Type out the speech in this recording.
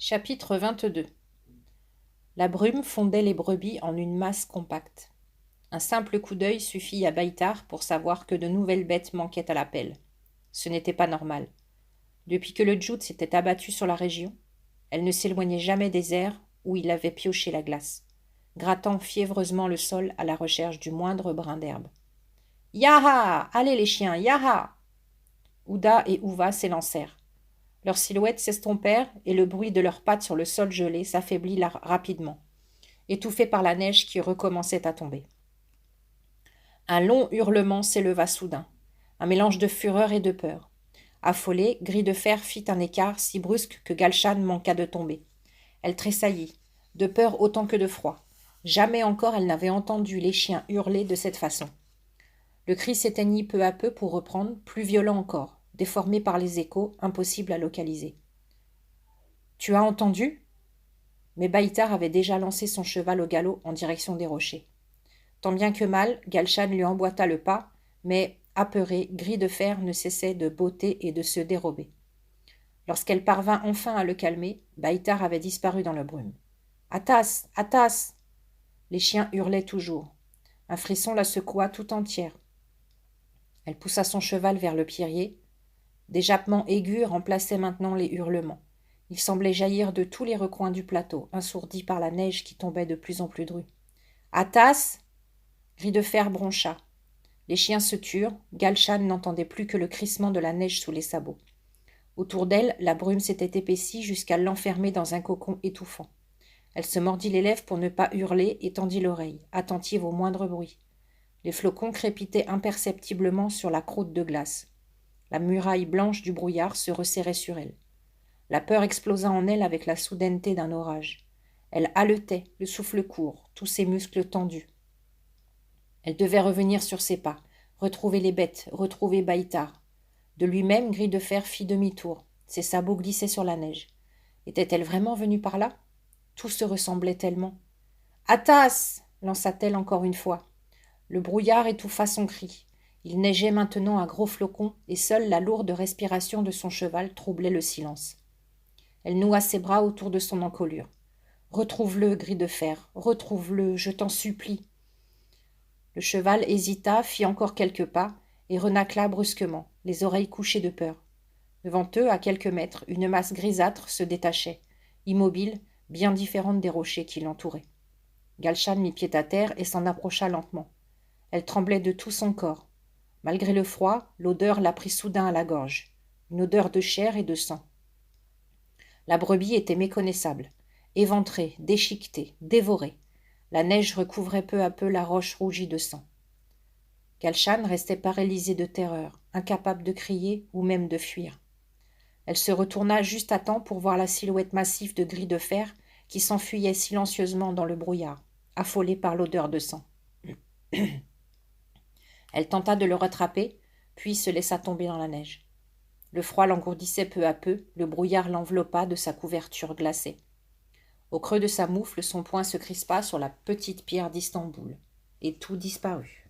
Chapitre 22. La brume fondait les brebis en une masse compacte. Un simple coup d'œil suffit à Baïtar pour savoir que de nouvelles bêtes manquaient à l'appel. Ce n'était pas normal. Depuis que le Djout s'était abattu sur la région, elle ne s'éloignait jamais des airs où il avait pioché la glace, grattant fiévreusement le sol à la recherche du moindre brin d'herbe. « Yaha! Allez les chiens, yaha !» Ouda et Ouva s'élancèrent. Leurs silhouettes s'estompèrent et le bruit de leurs pattes sur le sol gelé s'affaiblit rapidement, étouffé par la neige qui recommençait à tomber. Un long hurlement s'éleva soudain, un mélange de fureur et de peur. Affolée, Gris de Fer fit un écart si brusque que Galshan manqua de tomber. Elle tressaillit, de peur autant que de froid. Jamais encore elle n'avait entendu les chiens hurler de cette façon. Le cri s'éteignit peu à peu pour reprendre, plus violent encore, déformé par les échos, impossible à localiser. « Tu as entendu ?» Mais Baïtar avait déjà lancé son cheval au galop en direction des rochers. Tant bien que mal, Galshan lui emboîta le pas, mais, apeuré, Gris de Fer ne cessait de botter et de se dérober. Lorsqu'elle parvint enfin à le calmer, Baïtar avait disparu dans la brume. « Atas! Atas !» Les chiens hurlaient toujours. Un frisson la secoua tout entière. Elle poussa son cheval vers le pierrier. Des jappements aigus remplaçaient maintenant les hurlements. Ils semblaient jaillir de tous les recoins du plateau, assourdis par la neige qui tombait de plus en plus drue. « Atas !» Gris de Fer broncha. Les chiens se turent. Galshan n'entendait plus que le crissement de la neige sous les sabots. Autour d'elle, la brume s'était épaissie jusqu'à l'enfermer dans un cocon étouffant. Elle se mordit les lèvres pour ne pas hurler et tendit l'oreille, attentive au moindre bruit. Les flocons crépitaient imperceptiblement sur la croûte de glace. La muraille blanche du brouillard se resserrait sur elle. La peur explosa en elle avec la soudaineté d'un orage. Elle haletait, le souffle court, tous ses muscles tendus. Elle devait revenir sur ses pas, retrouver les bêtes, retrouver Baïtar. De lui-même, Gris de Fer fit demi-tour. Ses sabots glissaient sur la neige. Était-elle vraiment venue par là ? Tout se ressemblait tellement. « Atas !» lança-t-elle encore une fois. Le brouillard étouffa son cri. Il neigeait maintenant à gros flocons et seule la lourde respiration de son cheval troublait le silence. Elle noua ses bras autour de son encolure. « Retrouve-le, Gris de Fer, retrouve-le, je t'en supplie. » Le cheval hésita, fit encore quelques pas et renâcla brusquement, les oreilles couchées de peur. Devant eux, à quelques mètres, une masse grisâtre se détachait, immobile, bien différente des rochers qui l'entouraient. Galshan mit pied à terre et s'en approcha lentement. Elle tremblait de tout son corps. Malgré le froid, l'odeur la prit soudain à la gorge, une odeur de chair et de sang. La brebis était méconnaissable, éventrée, déchiquetée, dévorée. La neige recouvrait peu à peu la roche rougie de sang. Galshan restait paralysée de terreur, incapable de crier ou même de fuir. Elle se retourna juste à temps pour voir la silhouette massive de Gris de Fer qui s'enfuyait silencieusement dans le brouillard, affolée par l'odeur de sang. Elle tenta de le rattraper, puis se laissa tomber dans la neige. Le froid l'engourdissait peu à peu, le brouillard l'enveloppa de sa couverture glacée. Au creux de sa moufle, son poing se crispa sur la petite pierre d'Istanbul, et tout disparut.